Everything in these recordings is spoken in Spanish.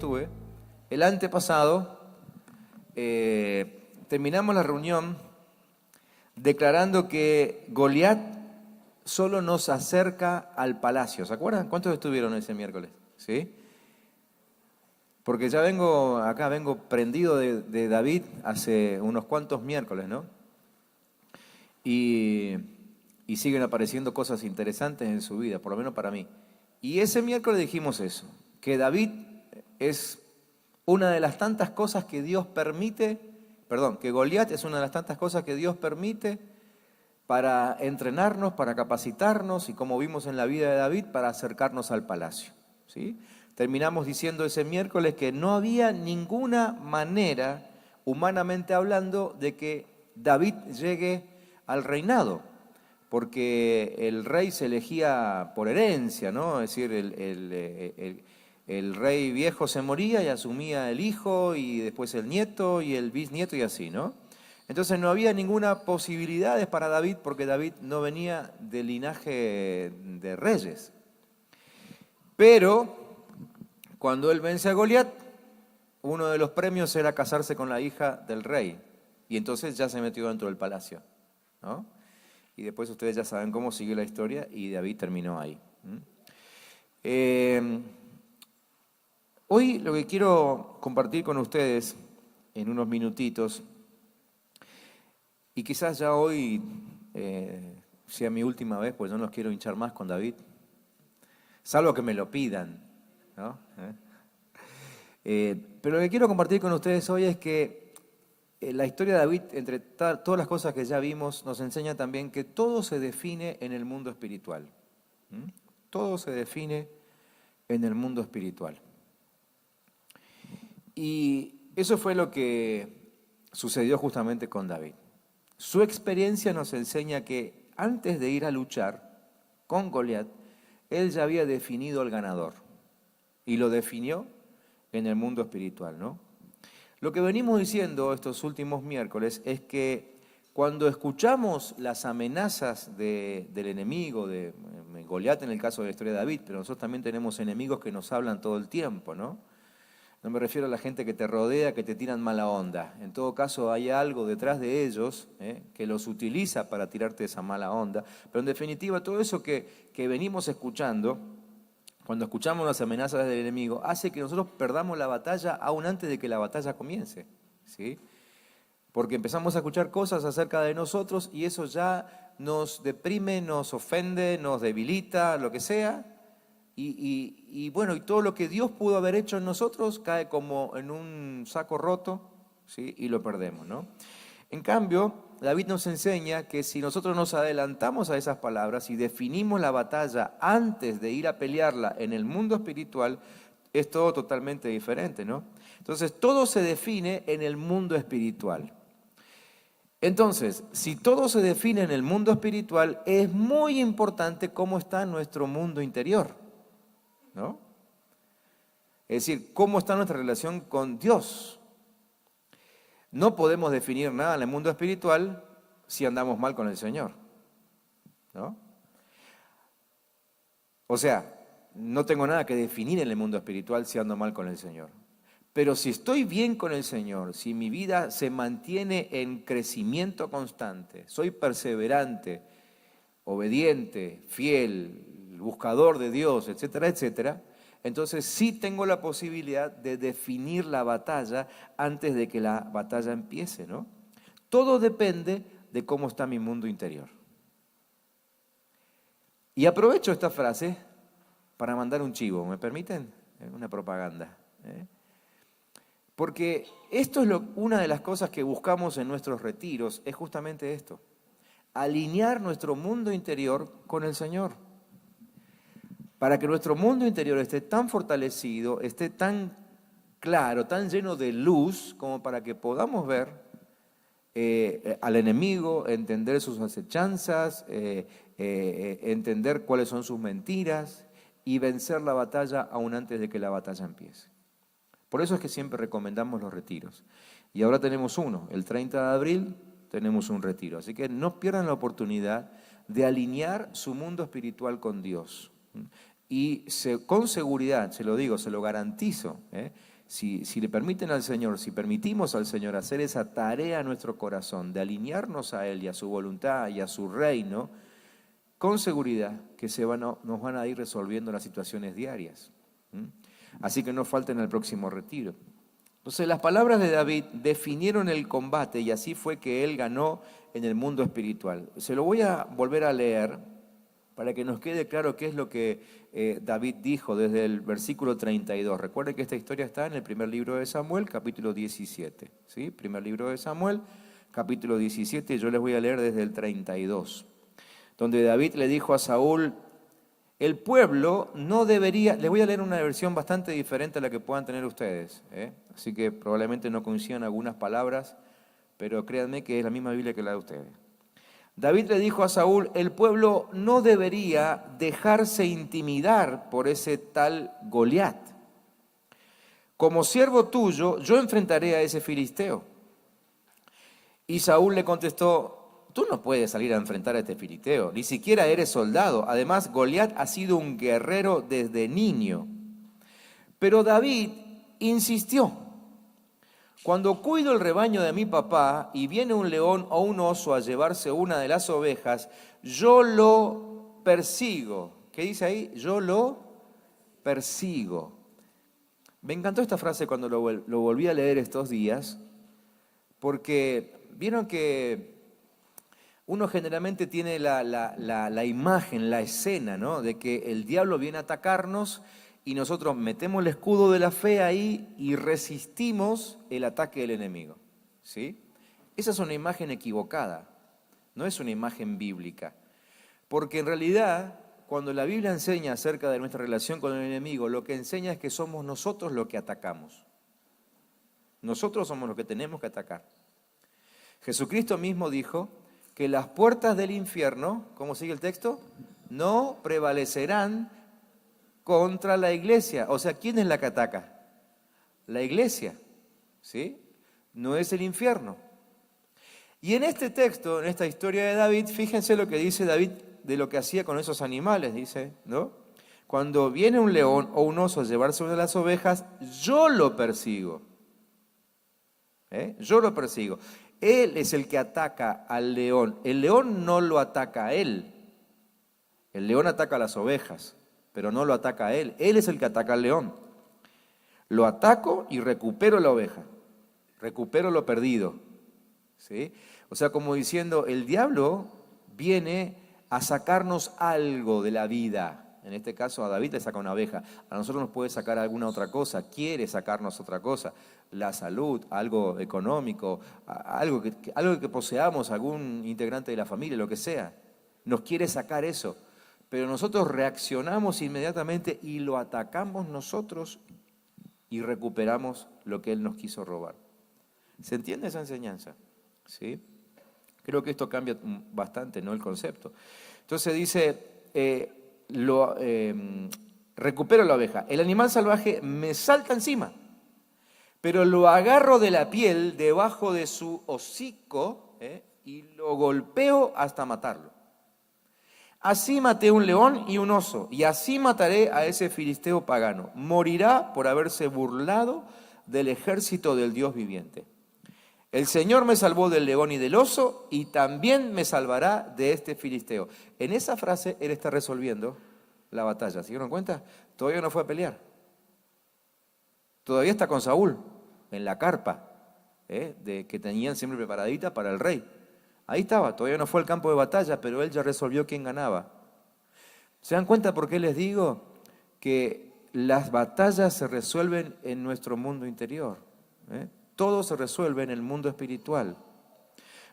estuve, el antepasado, terminamos la reunión declarando que Goliat solo nos acerca al palacio. ¿Se acuerdan? ¿Cuántos estuvieron ese miércoles? ¿Sí? Porque ya vengo prendido de David hace unos cuantos miércoles, ¿no? Y siguen apareciendo cosas interesantes en su vida, por lo menos para mí. Y ese miércoles dijimos eso, que David es una de las tantas cosas que Dios permite, que Goliat es una de las tantas cosas que Dios permite para entrenarnos, para capacitarnos y, como vimos en la vida de David, para acercarnos al palacio, ¿sí? Terminamos diciendo ese miércoles que no había ninguna manera, humanamente hablando, de que David llegue al reinado, porque el rey se elegía por herencia, ¿no? Es decir, el rey viejo se moría y asumía el hijo, y después el nieto y el bisnieto y así, ¿no? Entonces no había ninguna posibilidad para David, porque David no venía del linaje de reyes. Pero cuando él vence a Goliat, uno de los premios era casarse con la hija del rey, y entonces ya se metió dentro del palacio, ¿no? Y después ustedes ya saben cómo siguió la historia, y David terminó ahí. Hoy lo que quiero compartir con ustedes en unos minutitos, y quizás ya hoy sea mi última vez, pues no los quiero hinchar más con David, salvo que me lo pidan, ¿no? Pero lo que quiero compartir con ustedes hoy es que la historia de David, entre todas las cosas que ya vimos, nos enseña también que todo se define en el mundo espiritual. Todo se define en el mundo espiritual. Y eso fue lo que sucedió justamente con David. Su experiencia nos enseña que antes de ir a luchar con Goliat, él ya había definido al ganador, y lo definió en el mundo espiritual, ¿no? Lo que venimos diciendo estos últimos miércoles es que cuando escuchamos las amenazas del enemigo, de Goliat en el caso de la historia de David, pero nosotros también tenemos enemigos que nos hablan todo el tiempo, ¿no? No me refiero a la gente que te rodea, que te tiran mala onda. En todo caso hay algo detrás de ellos que los utiliza para tirarte esa mala onda. Pero en definitiva todo eso que venimos escuchando, cuando escuchamos las amenazas del enemigo, hace que nosotros perdamos la batalla aún antes de que la batalla comience, ¿sí? Porque empezamos a escuchar cosas acerca de nosotros y eso ya nos deprime, nos ofende, nos debilita, lo que sea. Y bueno, y todo lo que Dios pudo haber hecho en nosotros cae como en un saco roto, ¿sí? Y lo perdemos, ¿no? En cambio, David nos enseña que si nosotros nos adelantamos a esas palabras y definimos la batalla antes de ir a pelearla en el mundo espiritual, es todo totalmente diferente, ¿no? Entonces, todo se define en el mundo espiritual. Entonces, si todo se define en el mundo espiritual, es muy importante cómo está nuestro mundo interior, ¿no? Es decir, cómo está nuestra relación con Dios. No podemos definir nada en el mundo espiritual si andamos mal con el Señor, ¿no? O sea, no tengo nada que definir en el mundo espiritual si ando mal con el Señor. Pero si estoy bien con el Señor, si mi vida se mantiene en crecimiento constante, soy perseverante, obediente, fiel, buscador de Dios, etcétera, etcétera, entonces sí tengo la posibilidad de definir la batalla antes de que la batalla empiece, ¿no? Todo depende de cómo está mi mundo interior. Y aprovecho esta frase para mandar un chivo, ¿me permiten? Una propaganda. Porque esto es una de las cosas que buscamos en nuestros retiros, es justamente esto: alinear nuestro mundo interior con el Señor, para que nuestro mundo interior esté tan fortalecido, esté tan claro, tan lleno de luz, como para que podamos ver al enemigo, entender sus acechanzas, entender cuáles son sus mentiras y vencer la batalla aún antes de que la batalla empiece. Por eso es que siempre recomendamos los retiros. Y ahora tenemos uno, el 30 de abril tenemos un retiro. Así que no pierdan la oportunidad de alinear su mundo espiritual con Dios. Y con seguridad, se lo digo, se lo garantizo, si le permiten al Señor, si permitimos al Señor hacer esa tarea en nuestro corazón, de alinearnos a Él y a su voluntad y a su reino, con seguridad que nos van a ir resolviendo las situaciones diarias. Así que no falten al próximo retiro. Entonces las palabras de David definieron el combate y así fue que él ganó en el mundo espiritual. Se lo voy a volver a leer para que nos quede claro qué es lo que David dijo desde el versículo 32. Recuerden que esta historia está en el primer libro de Samuel, capítulo 17. ¿Sí? Primer libro de Samuel, capítulo 17, yo les voy a leer desde el 32, donde David le dijo a Saúl: el pueblo no debería... Les voy a leer una versión bastante diferente a la que puedan tener ustedes, así que probablemente no coincidan algunas palabras, pero créanme que es la misma Biblia que la de ustedes. David le dijo a Saúl: el pueblo no debería dejarse intimidar por ese tal Goliat. Como siervo tuyo, yo enfrentaré a ese filisteo. Y Saúl le contestó: tú no puedes salir a enfrentar a este filisteo, ni siquiera eres soldado. Además, Goliat ha sido un guerrero desde niño. Pero David insistió: cuando cuido el rebaño de mi papá y viene un león o un oso a llevarse una de las ovejas, yo lo persigo. ¿Qué dice ahí? Yo lo persigo. Me encantó esta frase cuando lo volví a leer estos días, porque vieron que uno generalmente tiene la imagen, la escena, ¿no?, de que el diablo viene a atacarnos y nosotros metemos el escudo de la fe ahí y resistimos el ataque del enemigo, ¿sí? Esa es una imagen equivocada, no es una imagen bíblica. Porque en realidad, cuando la Biblia enseña acerca de nuestra relación con el enemigo, lo que enseña es que somos nosotros los que atacamos. Nosotros somos los que tenemos que atacar. Jesucristo mismo dijo que las puertas del infierno, ¿cómo sigue el texto?, no prevalecerán contra la iglesia. O sea, ¿quién es la que ataca? La iglesia, ¿sí? No es el infierno. Y en este texto, en esta historia de David, fíjense lo que dice David de lo que hacía con esos animales, dice, ¿no? Cuando viene un león o un oso a llevarse una de las ovejas, yo lo persigo. Yo lo persigo. Él es el que ataca al león. El león no lo ataca a él. El león ataca a las ovejas, pero no lo ataca a él. Él es el que ataca al león. Lo ataco y recupero la oveja. Recupero lo perdido. ¿Sí? O sea, como diciendo, el diablo viene a sacarnos algo de la vida. En este caso a David le saca una oveja. A nosotros nos puede sacar alguna otra cosa. Quiere sacarnos otra cosa. La salud, algo económico, algo que poseamos, algún integrante de la familia, lo que sea. Nos quiere sacar eso. Pero nosotros reaccionamos inmediatamente y lo atacamos nosotros y recuperamos lo que él nos quiso robar. ¿Se entiende esa enseñanza? ¿Sí? Creo que esto cambia bastante, ¿no?, el concepto. Entonces dice, recupero la oveja. El animal salvaje me salta encima, pero lo agarro de la piel debajo de su hocico y lo golpeo hasta matarlo. Así maté un león y un oso, y así mataré a ese filisteo pagano. Morirá por haberse burlado del ejército del Dios viviente. El Señor me salvó del león y del oso, y también me salvará de este filisteo. En esa frase él está resolviendo la batalla. ¿Se dieron cuenta? Todavía no fue a pelear. Todavía está con Saúl, en la carpa, que tenían siempre preparadita para el rey. Ahí estaba, todavía no fue al campo de batalla, pero él ya resolvió quién ganaba. ¿Se dan cuenta por qué les digo que las batallas se resuelven en nuestro mundo interior? Todo se resuelve en el mundo espiritual.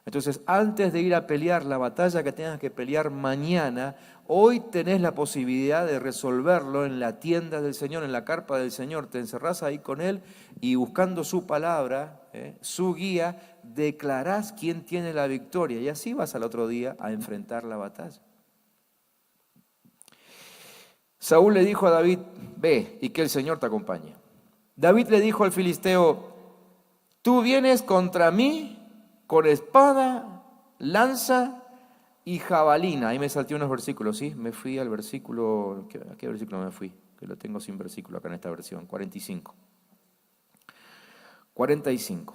Entonces, antes de ir a pelear la batalla que tengas que pelear mañana, hoy tenés la posibilidad de resolverlo en la tienda del Señor, en la carpa del Señor. Te encerrás ahí con Él y buscando su palabra, su guía, declarás quién tiene la victoria. Y así vas al otro día a enfrentar la batalla. Saúl le dijo a David, ve y que el Señor te acompañe. David le dijo al filisteo, tú vienes contra mí con espada, lanza y jabalina. Ahí me salté unos versículos, ¿sí? Me fui al versículo, ¿a qué versículo me fui? Que lo tengo sin versículo acá en esta versión, 45. 45.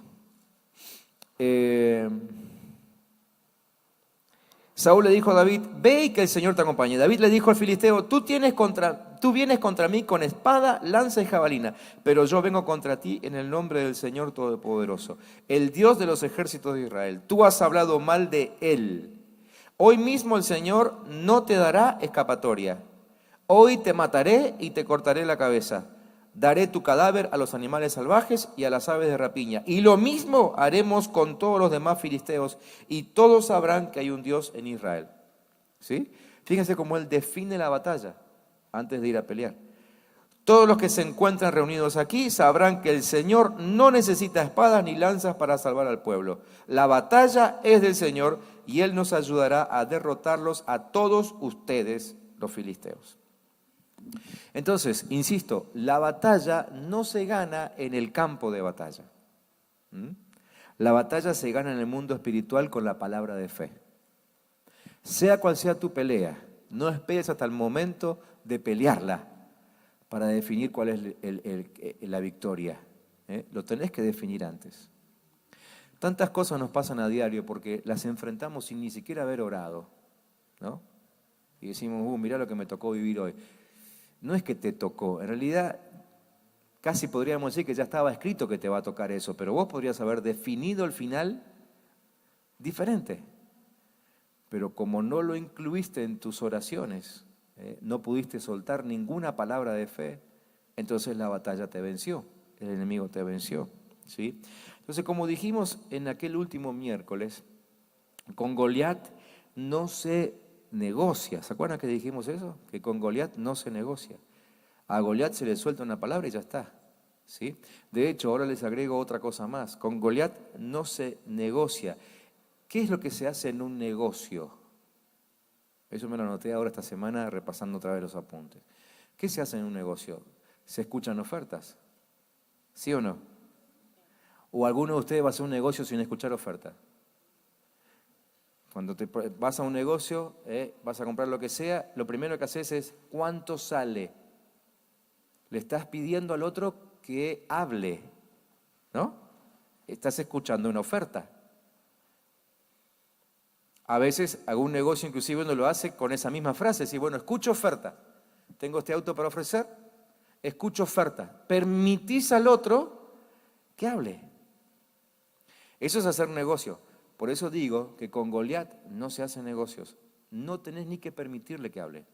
Saúl le dijo a David, ve y que el Señor te acompañe. David le dijo al filisteo, tú vienes contra mí con espada, lanza y jabalina, pero yo vengo contra ti en el nombre del Señor Todopoderoso, el Dios de los ejércitos de Israel. Tú has hablado mal de él. Hoy mismo el Señor no te dará escapatoria. Hoy te mataré y te cortaré la cabeza. Daré tu cadáver a los animales salvajes y a las aves de rapiña. Y lo mismo haremos con todos los demás filisteos, y todos sabrán que hay un Dios en Israel. ¿Sí? Fíjense cómo él define la batalla antes de ir a pelear. Todos los que se encuentran reunidos aquí sabrán que el Señor no necesita espadas ni lanzas para salvar al pueblo. La batalla es del Señor y Él nos ayudará a derrotarlos a todos ustedes, los filisteos. Entonces, insisto, la batalla no se gana en el campo de batalla. La batalla se gana en el mundo espiritual con la palabra de fe. Sea cual sea tu pelea, no esperes hasta el momento de pelearla para definir cuál es la victoria. Lo tenés que definir antes. Tantas cosas nos pasan a diario porque las enfrentamos sin ni siquiera haber orado, ¿no? Y decimos, mirá lo que me tocó vivir hoy. No es que te tocó, en realidad casi podríamos decir que ya estaba escrito que te va a tocar eso, pero vos podrías haber definido el final diferente. Pero como no lo incluiste en tus oraciones, no pudiste soltar ninguna palabra de fe, entonces la batalla te venció, el enemigo te venció, ¿sí? Entonces, como dijimos en aquel último miércoles, con Goliat no se negocia. ¿Se acuerdan que dijimos eso? Que con Goliat no se negocia. A Goliat se le suelta una palabra y ya está, ¿sí? De hecho, ahora les agrego otra cosa más. Con Goliat no se negocia. ¿Qué es lo que se hace en un negocio? Eso me lo anoté ahora esta semana repasando otra vez los apuntes. ¿Qué se hace en un negocio? ¿Se escuchan ofertas? ¿Sí o no? ¿O alguno de ustedes va a hacer un negocio sin escuchar ofertas? Cuando vas a un negocio, vas a comprar lo que sea, lo primero que haces es ¿cuánto sale? Le estás pidiendo al otro que hable, ¿no? Estás escuchando una oferta. A veces algún negocio inclusive uno lo hace con esa misma frase, decir, bueno, escucho oferta, tengo este auto para ofrecer, escucho oferta, permitís al otro que hable. Eso es hacer negocio. Por eso digo que con Goliat no se hacen negocios. No tenés ni que permitirle que hable.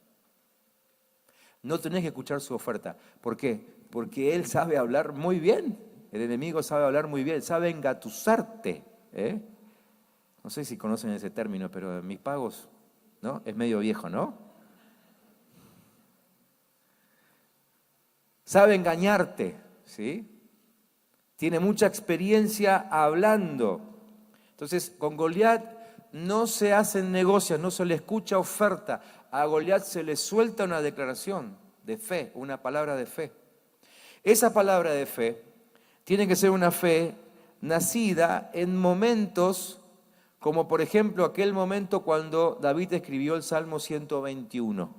No tenés que escuchar su oferta. ¿Por qué? Porque él sabe hablar muy bien. El enemigo sabe hablar muy bien, sabe engatusarte. No sé si conocen ese término, pero en mis pagos, ¿no? Es medio viejo, ¿no? Sabe engañarte, ¿sí? Tiene mucha experiencia hablando. Entonces, con Goliat no se hacen negocios, no se le escucha oferta. A Goliat se le suelta una declaración de fe, una palabra de fe. Esa palabra de fe tiene que ser una fe nacida en momentos como por ejemplo aquel momento cuando David escribió el Salmo 121.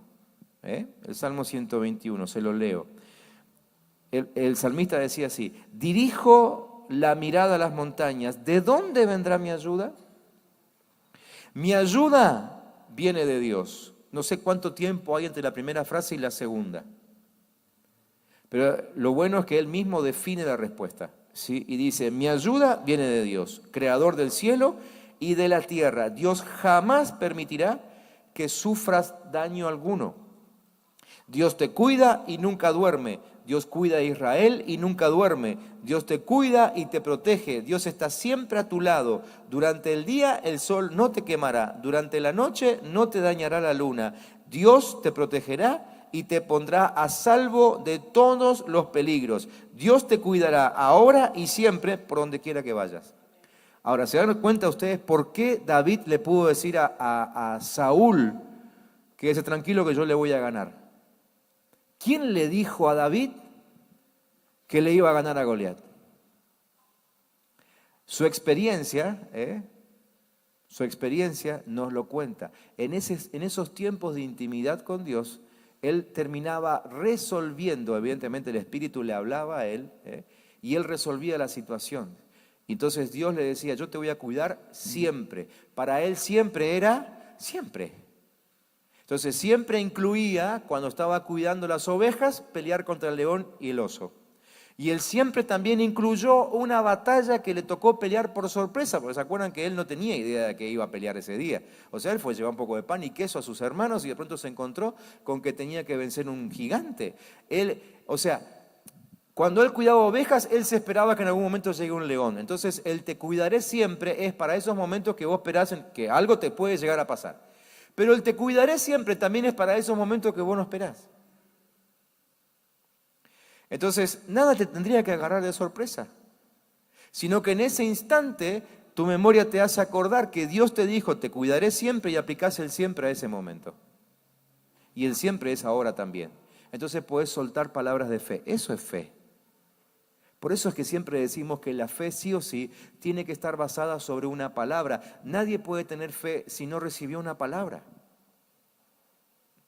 El Salmo 121, se lo leo. El salmista decía así, dirijo la mirada a las montañas, ¿de dónde vendrá mi ayuda? Mi ayuda viene de Dios. No sé cuánto tiempo hay entre la primera frase y la segunda. Pero lo bueno es que él mismo define la respuesta, ¿sí? Y dice, mi ayuda viene de Dios, creador del cielo y de la tierra. Dios jamás permitirá que sufras daño alguno. Dios te cuida y nunca duerme. Dios cuida a Israel y nunca duerme. Dios te cuida y te protege. Dios está siempre a tu lado. Durante el día el sol no te quemará. Durante la noche no te dañará la luna. Dios te protegerá y te pondrá a salvo de todos los peligros. Dios te cuidará ahora y siempre por donde quiera que vayas. Ahora, ¿se dan cuenta ustedes por qué David le pudo decir a Saúl que quédese tranquilo que yo le voy a ganar? ¿Quién le dijo a David que le iba a ganar a Goliat? Su experiencia nos lo cuenta. En esos tiempos de intimidad con Dios, él terminaba resolviendo, evidentemente el Espíritu le hablaba a él, y él resolvía la situación. Entonces Dios le decía, yo te voy a cuidar siempre. Para él siempre era siempre. Entonces siempre incluía, cuando estaba cuidando las ovejas, pelear contra el león y el oso. Y él siempre también incluyó una batalla que le tocó pelear por sorpresa, porque se acuerdan que él no tenía idea de que iba a pelear ese día. O sea, él fue a llevar un poco de pan y queso a sus hermanos y de pronto se encontró con que tenía que vencer un gigante. Cuando él cuidaba ovejas, él se esperaba que en algún momento llegue un león. Entonces, el te cuidaré siempre es para esos momentos que vos esperás que algo te puede llegar a pasar. Pero el te cuidaré siempre también es para esos momentos que vos no esperás. Entonces, nada te tendría que agarrar de sorpresa, sino que en ese instante tu memoria te hace acordar que Dios te dijo, te cuidaré siempre, y aplicás el siempre a ese momento. Y el siempre es ahora también. Entonces podés soltar palabras de fe. Eso es fe. Por eso es que siempre decimos que la fe sí o sí tiene que estar basada sobre una palabra. Nadie puede tener fe si no recibió una palabra.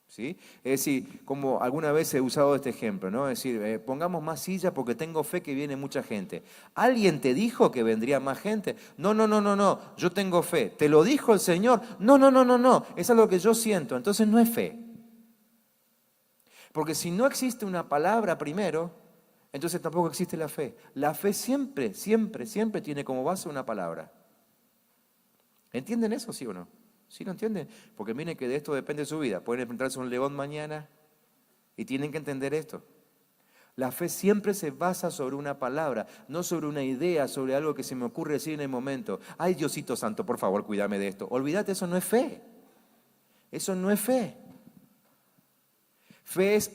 ¿Sí? Es decir, como alguna vez he usado este ejemplo, ¿no? Es decir, pongamos más sillas porque tengo fe que viene mucha gente. ¿Alguien te dijo que vendría más gente? No, no, no, no, no, yo tengo fe. ¿Te lo dijo el Señor? No, no, no, no, no, es algo que yo siento, entonces no es fe. Porque si no existe una palabra primero, entonces tampoco existe la fe. La fe siempre, siempre, siempre tiene como base una palabra. ¿Entienden eso, sí o no? ¿Sí lo entienden? Porque miren que de esto depende su vida. Pueden enfrentarse a un león mañana y tienen que entender esto. La fe siempre se basa sobre una palabra, no sobre una idea, sobre algo que se me ocurre decir en el momento. Ay, Diosito Santo, por favor, cuídame de esto. Olvídate, eso no es fe. Eso no es fe. Fe es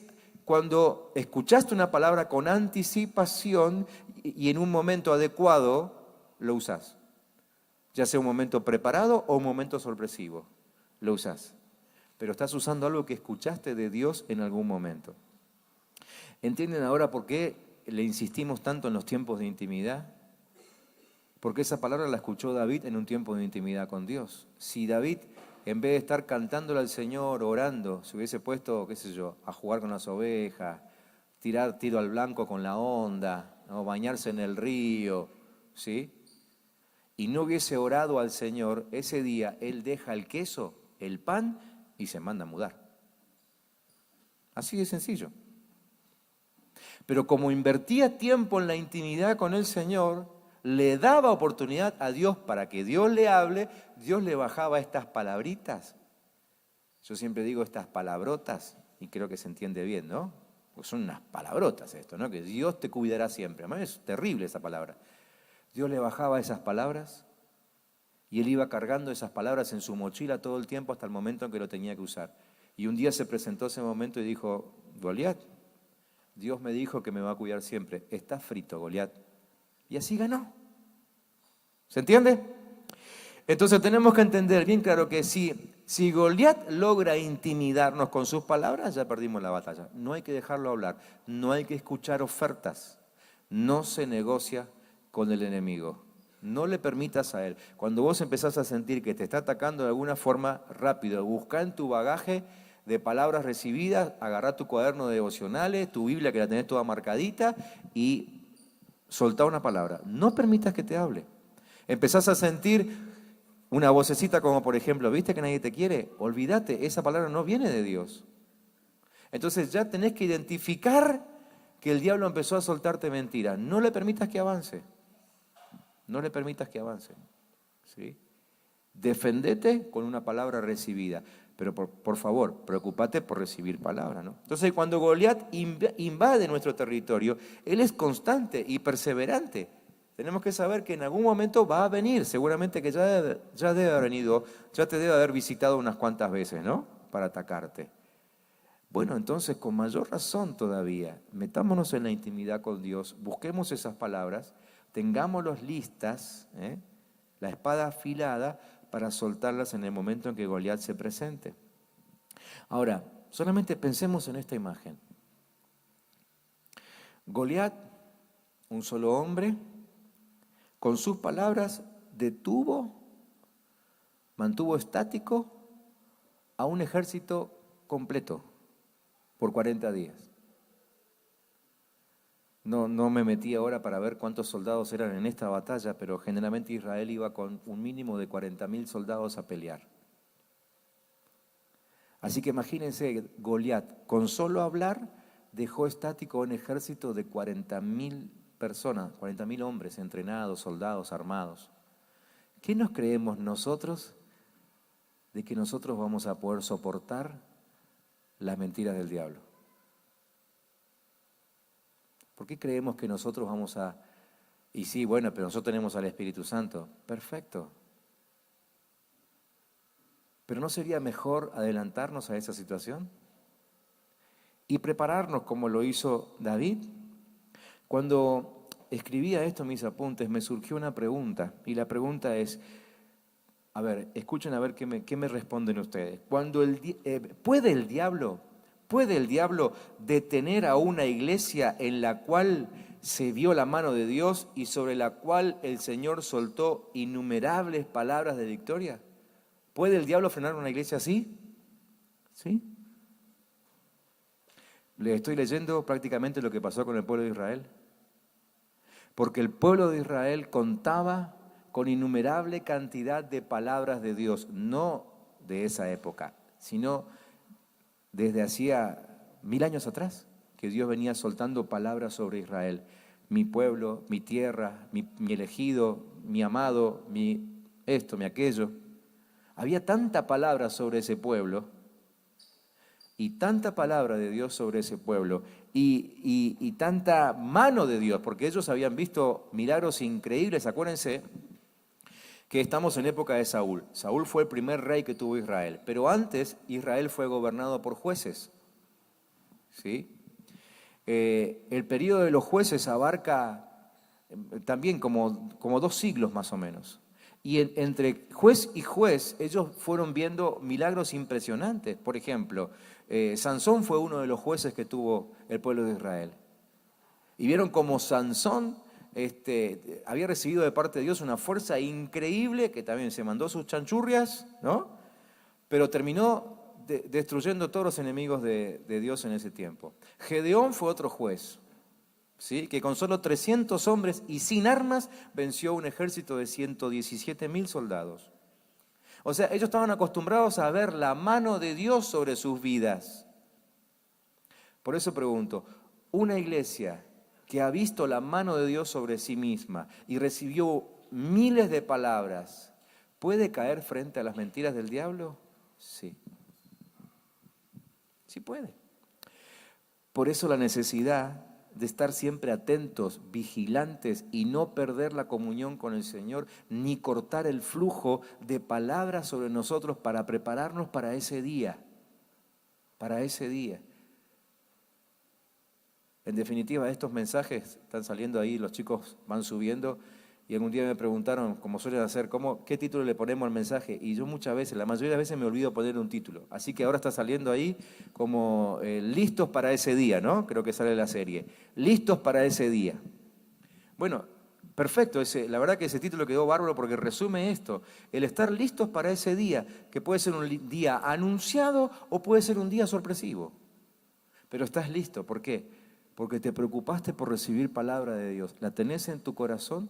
cuando escuchaste una palabra con anticipación y en un momento adecuado lo usás. Ya sea un momento preparado o un momento sorpresivo, lo usás. Pero estás usando algo que escuchaste de Dios en algún momento. ¿Entienden ahora por qué le insistimos tanto en los tiempos de intimidad? Porque esa palabra la escuchó David en un tiempo de intimidad con Dios. Si David, en vez de estar cantándole al Señor, orando, se hubiese puesto, qué sé yo, a jugar con las ovejas, tirar tiro al blanco con la onda, ¿no? Bañarse en el río, ¿sí? Y no hubiese orado al Señor, ese día él deja el queso, el pan y se manda a mudar. Así de sencillo. Pero como invertía tiempo en la intimidad con el Señor, le daba oportunidad a Dios para que Dios le hable, Dios le bajaba estas palabritas. Yo siempre digo estas palabrotas y creo que se entiende bien, ¿no? Pues son unas palabrotas esto, ¿no? Que Dios te cuidará siempre. Además es terrible esa palabra. Dios le bajaba esas palabras y él iba cargando esas palabras en su mochila todo el tiempo hasta el momento en que lo tenía que usar. Y un día se presentó ese momento y dijo, Goliat, Dios me dijo que me va a cuidar siempre. Está frito, Goliat. Y así ganó. ¿Se entiende? Entonces tenemos que entender bien claro que si Goliat logra intimidarnos con sus palabras, ya perdimos la batalla. No hay que dejarlo hablar, no hay que escuchar ofertas. No se negocia con el enemigo. No le permitas a él. Cuando vos empezás a sentir que te está atacando de alguna forma, rápido, busca en tu bagaje de palabras recibidas, agarrá tu cuaderno de devocionales, tu Biblia que la tenés toda marcadita y soltá una palabra. No permitas que te hable. Empezás a sentir una vocecita como por ejemplo, ¿viste que nadie te quiere? Olvídate, esa palabra no viene de Dios. Entonces ya tenés que identificar que el diablo empezó a soltarte mentiras. No le permitas que avance. No le permitas que avance. ¿Sí? Defendete con una palabra recibida. Pero por favor, preocúpate por recibir palabra, ¿no? Entonces cuando Goliat invade nuestro territorio, él es constante y perseverante. Tenemos que saber que en algún momento va a venir. Seguramente que ya debe haber venido, ya te debe haber visitado unas cuantas veces, ¿no? Para atacarte. Bueno, entonces con mayor razón todavía, metámonos en la intimidad con Dios, busquemos esas palabras, tengámoslas listas, la espada afilada para soltarlas en el momento en que Goliat se presente. Ahora, solamente pensemos en esta imagen. Goliat, un solo hombre, con sus palabras mantuvo estático a un ejército completo por 40 días. No me metí ahora para ver cuántos soldados eran en esta batalla, pero generalmente Israel iba con un mínimo de 40.000 soldados a pelear. Así que imagínense, Goliat, con solo hablar, dejó estático un ejército de 40.000 personas, 40.000 hombres entrenados, soldados, armados. ¿Qué nos creemos nosotros de que nosotros vamos a poder soportar las mentiras del diablo? ¿Por qué creemos que nosotros vamos a... Y sí, bueno, pero nosotros tenemos al Espíritu Santo. Perfecto. ¿Pero no sería mejor adelantarnos a esa situación? Y prepararnos como lo hizo David. Cuando escribía esto en mis apuntes, me surgió una pregunta. Y la pregunta es, a ver, escuchen a ver qué me responden ustedes. ¿Puede el diablo detener a una iglesia en la cual se vio la mano de Dios y sobre la cual el Señor soltó innumerables palabras de victoria? ¿Puede el diablo frenar una iglesia así? ¿Sí? Le estoy leyendo prácticamente lo que pasó con el pueblo de Israel. Porque el pueblo de Israel contaba con innumerable cantidad de palabras de Dios, no de esa época, sino desde hacía 1000 años atrás, que Dios venía soltando palabras sobre Israel. Mi pueblo, mi tierra, mi elegido, mi amado, mi esto, mi aquello. Había tanta palabra sobre ese pueblo y tanta palabra de Dios sobre ese pueblo y tanta mano de Dios, porque ellos habían visto milagros increíbles. Acuérdense que estamos en época de Saúl. Saúl fue el primer rey que tuvo Israel, pero antes Israel fue gobernado por jueces. ¿Sí? El periodo de los jueces abarca también como 2 siglos más o menos. Y entre juez y juez ellos fueron viendo milagros impresionantes. Por ejemplo, Sansón fue uno de los jueces que tuvo el pueblo de Israel. Y vieron cómo Sansón había recibido de parte de Dios una fuerza increíble, que también se mandó sus chanchurrias, ¿no? Pero terminó destruyendo todos los enemigos de Dios en ese tiempo. Gedeón fue otro juez, ¿sí? Que con solo 300 hombres y sin armas venció un ejército de 117.000 soldados. O sea, ellos estaban acostumbrados a ver la mano de Dios sobre sus vidas. Por eso pregunto, una iglesia que ha visto la mano de Dios sobre sí misma y recibió miles de palabras, ¿puede caer frente a las mentiras del diablo? Sí. Sí puede. Por eso la necesidad de estar siempre atentos, vigilantes y no perder la comunión con el Señor, ni cortar el flujo de palabras sobre nosotros para prepararnos para ese día. Para ese día. En definitiva, estos mensajes están saliendo ahí, los chicos van subiendo y algún día me preguntaron, como suelen hacer, ¿qué título le ponemos al mensaje? Y yo muchas veces, la mayoría de veces me olvido poner un título. Así que ahora está saliendo ahí como listos para ese día, ¿no? Creo que sale la serie. Listos para ese día. Bueno, perfecto, la verdad que ese título quedó bárbaro porque resume esto. El estar listos para ese día, que puede ser un día anunciado o puede ser un día sorpresivo. Pero estás listo, ¿por qué? Porque te preocupaste por recibir palabra de Dios, la tenés en tu corazón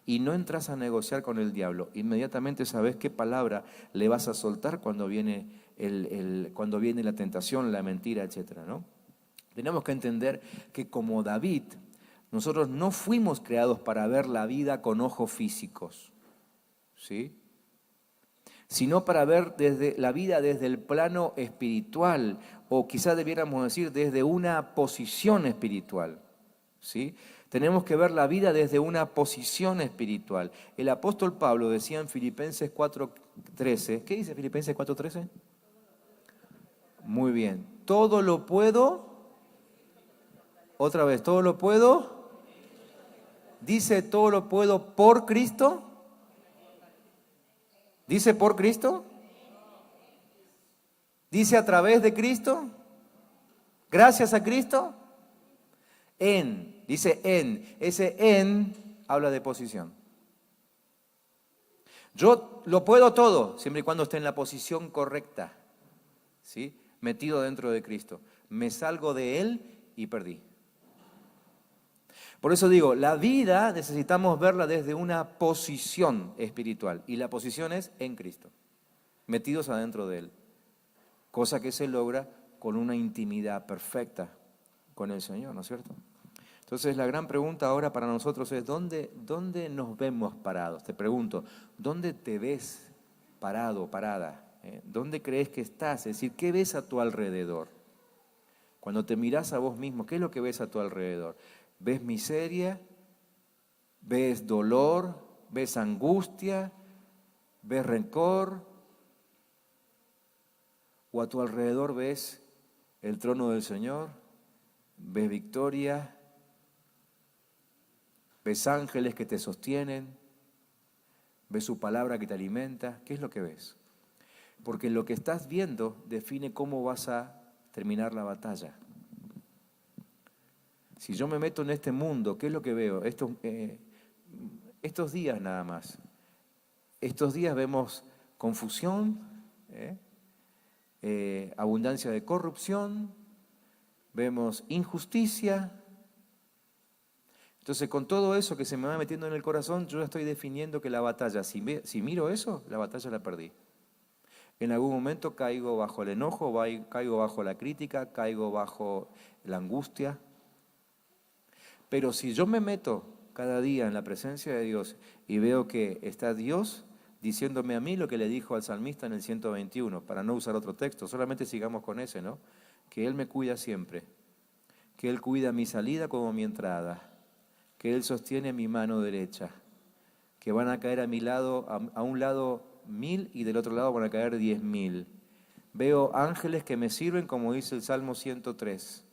y no entras a negociar con el diablo. Inmediatamente sabes qué palabra le vas a soltar cuando viene, cuando viene la tentación, la mentira, etc., ¿no? Tenemos que entender que como David, nosotros no fuimos creados para ver la vida con ojos físicos, ¿sí? Sino para ver la vida desde el plano espiritual, o quizás debiéramos decir desde una posición espiritual, ¿sí? Tenemos que ver la vida desde una posición espiritual. El apóstol Pablo decía en Filipenses 4:13, ¿qué dice Filipenses 4:13? Muy bien, todo lo puedo, otra vez, todo lo puedo, dice todo lo puedo por Cristo. ¿Dice por Cristo? ¿Dice a través de Cristo? ¿Gracias a Cristo? Dice en. Ese en habla de posición. Yo lo puedo todo, siempre y cuando esté en la posición correcta, ¿sí? Metido dentro de Cristo. Me salgo de Él y perdí. Por eso digo, la vida necesitamos verla desde una posición espiritual. Y la posición es en Cristo, metidos adentro de Él. Cosa que se logra con una intimidad perfecta con el Señor, ¿no es cierto? Entonces la gran pregunta ahora para nosotros es, ¿dónde nos vemos parados? Te pregunto, ¿dónde te ves parado, parada? ¿Dónde crees que estás? Es decir, ¿qué ves a tu alrededor? Cuando te mirás a vos mismo, ¿qué es lo que ves a tu alrededor? ¿Ves miseria? ¿Ves dolor? ¿Ves angustia? ¿Ves rencor? ¿O a tu alrededor ves el trono del Señor? ¿Ves victoria? ¿Ves ángeles que te sostienen? ¿Ves su palabra que te alimenta? ¿Qué es lo que ves? Porque lo que estás viendo define cómo vas a terminar la batalla. Si yo me meto en este mundo, ¿qué es lo que veo? Estos días nada más. Estos días vemos confusión, abundancia de corrupción, vemos injusticia. Entonces, con todo eso que se me va metiendo en el corazón, yo estoy definiendo que la batalla, si miro eso, la batalla la perdí. En algún momento caigo bajo el enojo, caigo bajo la crítica, caigo bajo la angustia. Pero si yo me meto cada día en la presencia de Dios y veo que está Dios diciéndome a mí lo que le dijo al salmista en el 121, para no usar otro texto, solamente sigamos con ese, ¿no? Que Él me cuida siempre, que Él cuida mi salida como mi entrada, que Él sostiene mi mano derecha, que van a caer a mi lado, a un lado 1000 y del otro lado van a caer 10.000. Veo ángeles que me sirven, como dice el Salmo 103.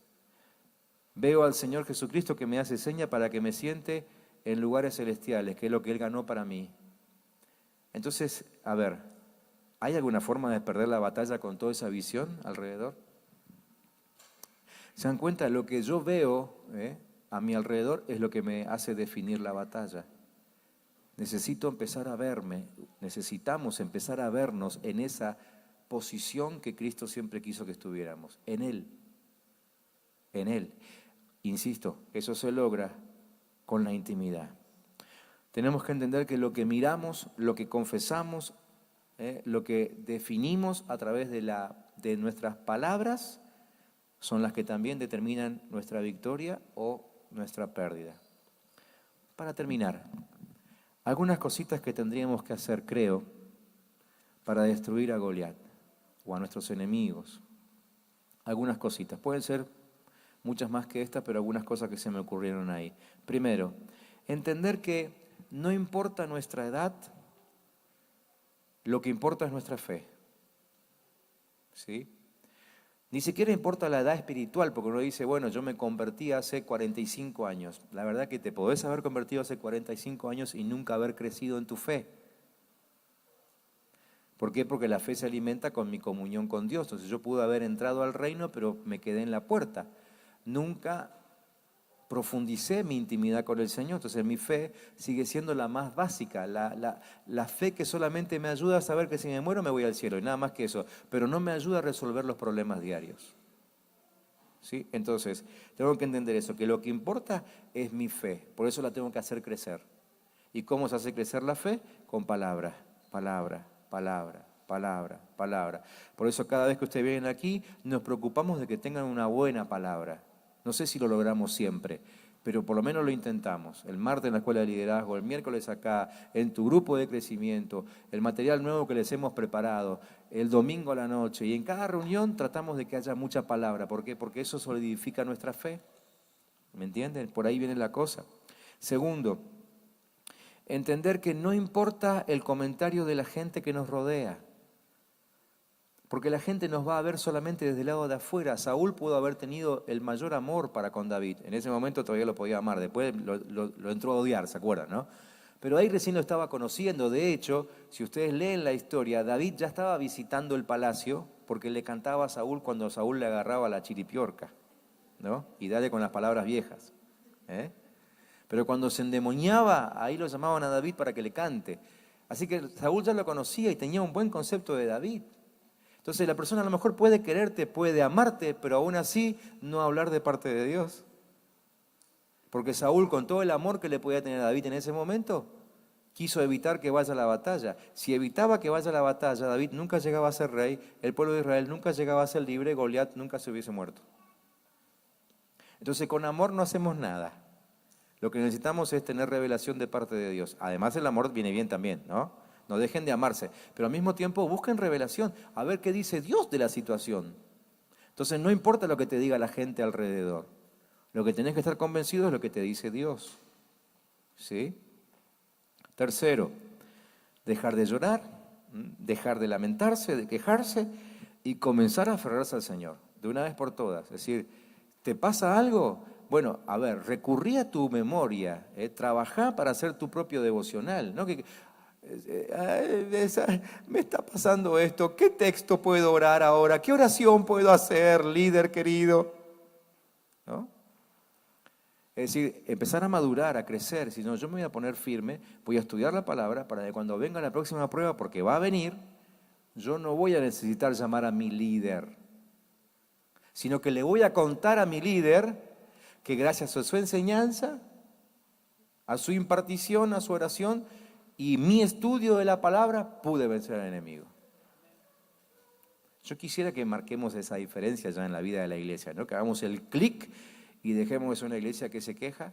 Veo al Señor Jesucristo que me hace seña para que me siente en lugares celestiales, que es lo que Él ganó para mí. Entonces, a ver, ¿hay alguna forma de perder la batalla con toda esa visión alrededor? ¿Se dan cuenta? Lo que yo veo a mi alrededor es lo que me hace definir la batalla. Necesito empezar a verme, necesitamos empezar a vernos en esa posición que Cristo siempre quiso que estuviéramos, en Él, en Él. Insisto, eso se logra con la intimidad. Tenemos que entender que lo que miramos, lo que confesamos, lo que definimos a través de nuestras palabras, son las que también determinan nuestra victoria o nuestra pérdida. Para terminar, algunas cositas que tendríamos que hacer, creo, para destruir a Goliat o a nuestros enemigos. Algunas cositas, pueden ser muchas más que estas, pero algunas cosas que se me ocurrieron ahí. Primero, entender que no importa nuestra edad, lo que importa es nuestra fe. ¿Sí? Ni siquiera importa la edad espiritual, porque uno dice, bueno, yo me convertí hace 45 años. La verdad que te podés haber convertido hace 45 años y nunca haber crecido en tu fe. ¿Por qué? Porque la fe se alimenta con mi comunión con Dios. Entonces yo pude haber entrado al reino, pero me quedé en la puerta. Nunca profundicé mi intimidad con el Señor. Entonces mi fe sigue siendo la más básica, la fe que solamente me ayuda a saber que si me muero me voy al cielo y nada más que eso, pero no me ayuda a resolver los problemas diarios. ¿Sí? Entonces tengo que entender eso, que lo que importa es mi fe, por eso la tengo que hacer crecer. ¿Y cómo se hace crecer la fe? Con palabra, palabra, palabra, palabra, palabra. Por eso cada vez que ustedes vienen aquí nos preocupamos de que tengan una buena palabra. No sé si lo logramos siempre, pero por lo menos lo intentamos. El martes en la Escuela de Liderazgo, el miércoles acá, en tu grupo de crecimiento, el material nuevo que les hemos preparado, el domingo a la noche. Y en cada reunión tratamos de que haya mucha palabra. ¿Por qué? Porque eso solidifica nuestra fe. ¿Me entienden? Por ahí viene la cosa. Segundo, entender que no importa el comentario de la gente que nos rodea. Porque la gente nos va a ver solamente desde el lado de afuera. Saúl pudo haber tenido el mayor amor para con David. En ese momento todavía lo podía amar, después lo entró a odiar, ¿se acuerdan, no? Pero ahí recién lo estaba conociendo. De hecho, si ustedes leen la historia, David ya estaba visitando el palacio porque le cantaba a Saúl cuando Saúl le agarraba la chiripiorca, ¿no? Y dale con las palabras viejas. Pero cuando se endemoniaba, ahí lo llamaban a David para que le cante. Así que Saúl ya lo conocía y tenía un buen concepto de David. Entonces la persona a lo mejor puede quererte, puede amarte, pero aún así no hablar de parte de Dios. Porque Saúl, con todo el amor que le podía tener a David en ese momento, quiso evitar que vaya a la batalla. Si evitaba que vaya a la batalla, David nunca llegaba a ser rey, el pueblo de Israel nunca llegaba a ser libre, Goliat nunca se hubiese muerto. Entonces, con amor no hacemos nada. Lo que necesitamos es tener revelación de parte de Dios. Además, el amor viene bien también, ¿no? No dejen de amarse, pero al mismo tiempo busquen revelación, a ver qué dice Dios de la situación. Entonces, no importa lo que te diga la gente alrededor. Lo que tenés que estar convencido es lo que te dice Dios. ¿Sí? Tercero, dejar de llorar, dejar de lamentarse, de quejarse y comenzar a aferrarse al Señor, de una vez por todas. Es decir, ¿te pasa algo? Bueno, a ver, recurrí a tu memoria, trabajá para hacer tu propio devocional, ¿no? Me está pasando esto, ¿qué texto puedo orar ahora? ¿Qué oración puedo hacer, líder querido? ¿No? Es decir, empezar a madurar, a crecer. Si no, yo me voy a poner firme, voy a estudiar la palabra para que cuando venga la próxima prueba, porque va a venir, yo no voy a necesitar llamar a mi líder, sino que le voy a contar a mi líder que gracias a su enseñanza, a su impartición, a su oración y mi estudio de la palabra, pude vencer al enemigo. Yo quisiera que marquemos esa diferencia ya en la vida de la iglesia, ¿no? Que hagamos el clic y dejemos de ser una iglesia que se queja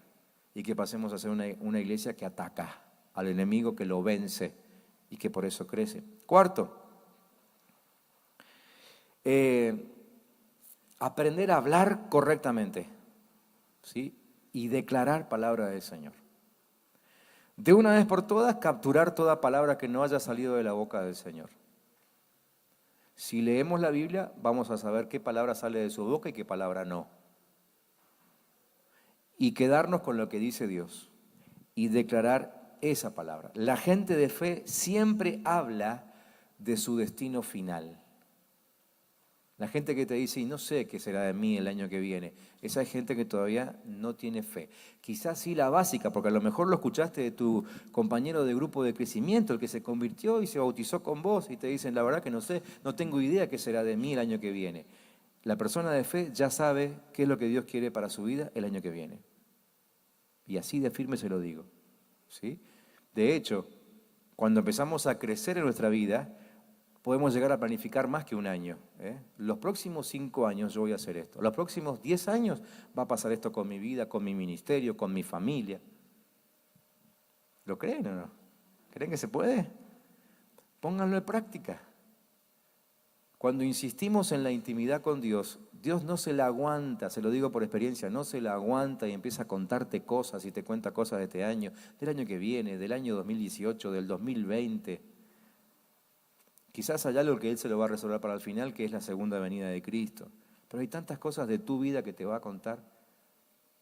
y que pasemos a ser una iglesia que ataca al enemigo, que lo vence y que por eso crece. Cuarto, aprender a hablar correctamente, ¿sí? Y declarar palabra del Señor. De una vez por todas, capturar toda palabra que no haya salido de la boca del Señor. Si leemos la Biblia, vamos a saber qué palabra sale de su boca y qué palabra no. Y quedarnos con lo que dice Dios y declarar esa palabra. La gente de fe siempre habla de su destino final. La gente que te dice, y no sé qué será de mí el año que viene, esa es gente que todavía no tiene fe. Quizás sí la básica, porque a lo mejor lo escuchaste de tu compañero de grupo de crecimiento, el que se convirtió y se bautizó con vos, y te dicen, la verdad que no sé, no tengo idea qué será de mí el año que viene. La persona de fe ya sabe qué es lo que Dios quiere para su vida el año que viene. Y así de firme se lo digo, ¿sí? De hecho, cuando empezamos a crecer en nuestra vida, podemos llegar a planificar más que un año. Los próximos 5 años yo voy a hacer esto. Los próximos 10 años va a pasar esto con mi vida, con mi ministerio, con mi familia. ¿Lo creen o no? ¿Creen que se puede? Pónganlo en práctica. Cuando insistimos en la intimidad con Dios, Dios no se la aguanta, se lo digo por experiencia, no se la aguanta y empieza a contarte cosas y te cuenta cosas de este año, del año que viene, del año 2018, del 2020. Quizás hay algo que Él se lo va a resolver para el final, que es la segunda venida de Cristo. Pero hay tantas cosas de tu vida que te va a contar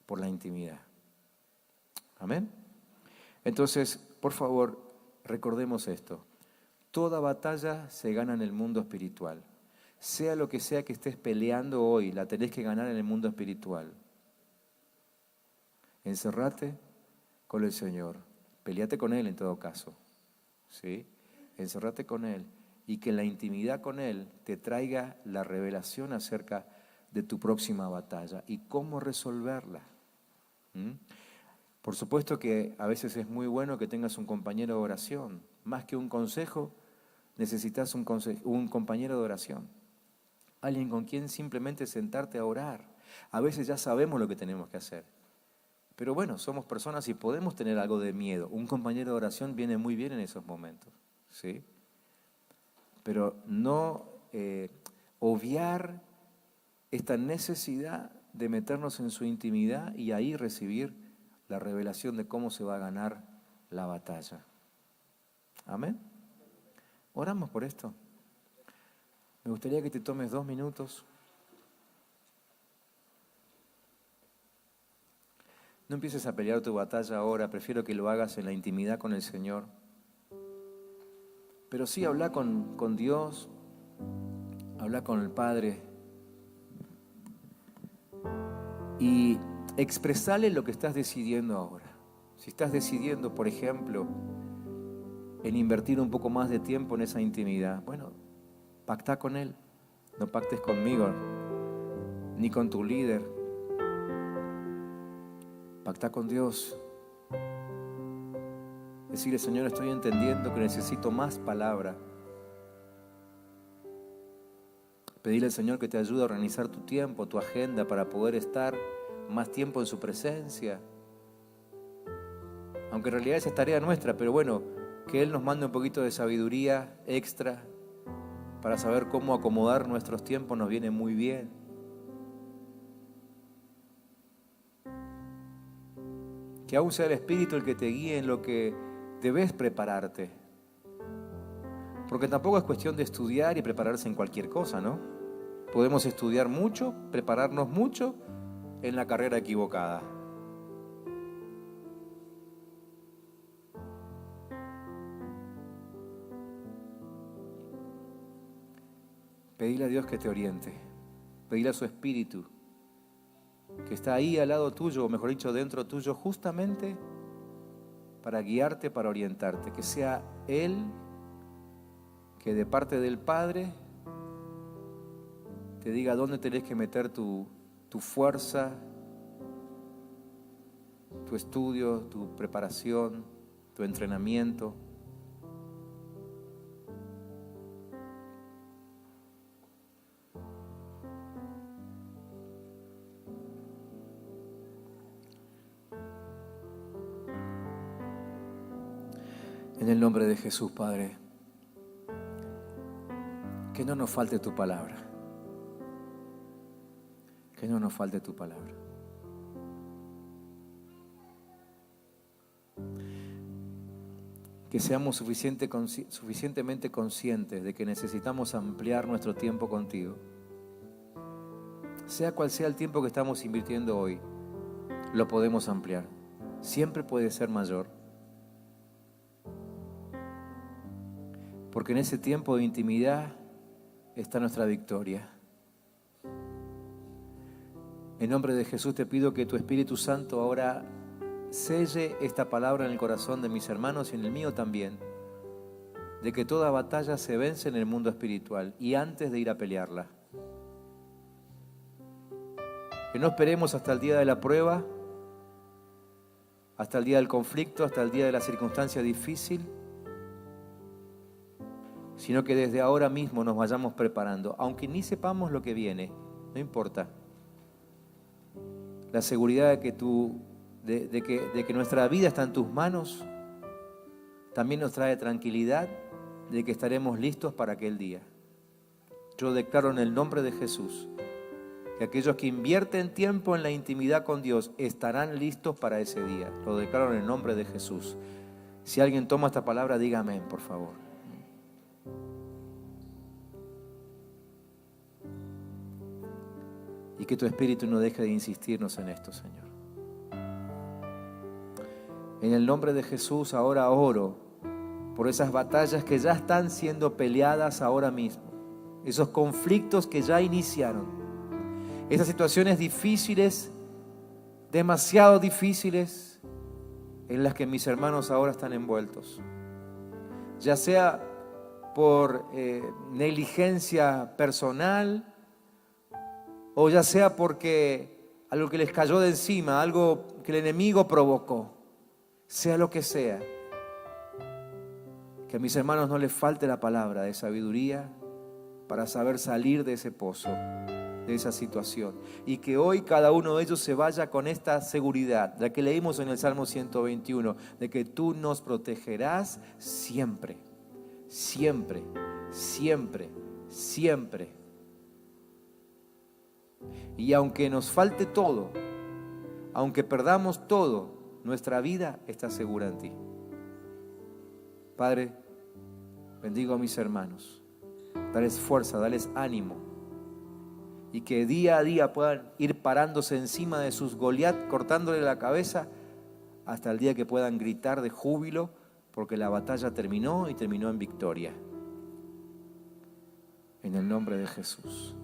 por la intimidad. ¿Amén? Entonces, por favor, recordemos esto. Toda batalla se gana en el mundo espiritual. Sea lo que sea que estés peleando hoy, la tenés que ganar en el mundo espiritual. Encerrate con el Señor. Peleate con Él en todo caso. ¿Sí? Encerrate con Él. Y que la intimidad con Él te traiga la revelación acerca de tu próxima batalla y cómo resolverla. Por supuesto que a veces es muy bueno que tengas un compañero de oración. Más que un consejo, necesitas un compañero de oración. Alguien con quien simplemente sentarte a orar. A veces ya sabemos lo que tenemos que hacer. Pero bueno, somos personas y podemos tener algo de miedo. Un compañero de oración viene muy bien en esos momentos, ¿sí? Pero no obviar esta necesidad de meternos en su intimidad y ahí recibir la revelación de cómo se va a ganar la batalla. Amén. Oramos por esto. Me gustaría que te tomes 2 minutos. No empieces a pelear tu batalla ahora, prefiero que lo hagas en la intimidad con el Señor. Pero sí, habla con Dios, habla con el Padre y expresale lo que estás decidiendo ahora. Si estás decidiendo, por ejemplo, en invertir un poco más de tiempo en esa intimidad, bueno, pacta con Él, no pactes conmigo, ni con tu líder. Pactá con Dios. Decirle, Señor, estoy entendiendo que necesito más palabra. Pedirle al Señor que te ayude a organizar tu tiempo, tu agenda, para poder estar más tiempo en su presencia. Aunque en realidad esa es tarea nuestra, pero bueno, que Él nos mande un poquito de sabiduría extra para saber cómo acomodar nuestros tiempos nos viene muy bien. Que aún sea el Espíritu el que te guíe en lo que debes prepararte. Porque tampoco es cuestión de estudiar y prepararse en cualquier cosa, ¿no? Podemos estudiar mucho, prepararnos mucho en la carrera equivocada. Pedile a Dios que te oriente. Pedile a su Espíritu, que está ahí al lado tuyo, o mejor dicho, dentro tuyo, justamente para guiarte, para orientarte. Que sea Él que de parte del Padre te diga dónde tenés que meter tu fuerza, tu estudio, tu preparación, tu entrenamiento. En el nombre de Jesús, Padre, que no nos falte tu palabra. Que no nos falte tu palabra. Que seamos suficientemente conscientes de que necesitamos ampliar nuestro tiempo contigo. Sea cual sea el tiempo que estamos invirtiendo hoy, lo podemos ampliar. Siempre puede ser mayor. Porque en ese tiempo de intimidad está nuestra victoria. En nombre de Jesús te pido que tu Espíritu Santo ahora selle esta palabra en el corazón de mis hermanos y en el mío también, de que toda batalla se vence en el mundo espiritual y antes de ir a pelearla. Que no esperemos hasta el día de la prueba, hasta el día del conflicto, hasta el día de la circunstancia difícil, sino que desde ahora mismo nos vayamos preparando, aunque ni sepamos lo que viene, no importa. La seguridad de que nuestra vida está en tus manos también nos trae tranquilidad de que estaremos listos para aquel día. Yo declaro en el nombre de Jesús que aquellos que invierten tiempo en la intimidad con Dios estarán listos para ese día. Lo declaro en el nombre de Jesús. Si alguien toma esta palabra, diga amén, por favor. Y que tu Espíritu no deje de insistirnos en esto, Señor. En el nombre de Jesús ahora oro por esas batallas que ya están siendo peleadas ahora mismo. Esos conflictos que ya iniciaron. Esas situaciones difíciles, demasiado difíciles, en las que mis hermanos ahora están envueltos. Ya sea por negligencia personal, o ya sea porque algo que les cayó de encima, algo que el enemigo provocó, sea lo que sea, que a mis hermanos no les falte la palabra de sabiduría para saber salir de ese pozo, de esa situación. Y que hoy cada uno de ellos se vaya con esta seguridad, la que leímos en el Salmo 121, de que tú nos protegerás siempre, siempre, siempre, siempre. Y aunque nos falte todo, aunque perdamos todo, nuestra vida está segura en ti. Padre, bendigo a mis hermanos. Dales fuerza, dales ánimo. Y que día a día puedan ir parándose encima de sus Goliat, cortándole la cabeza, hasta el día que puedan gritar de júbilo, porque la batalla terminó y terminó en victoria. En el nombre de Jesús.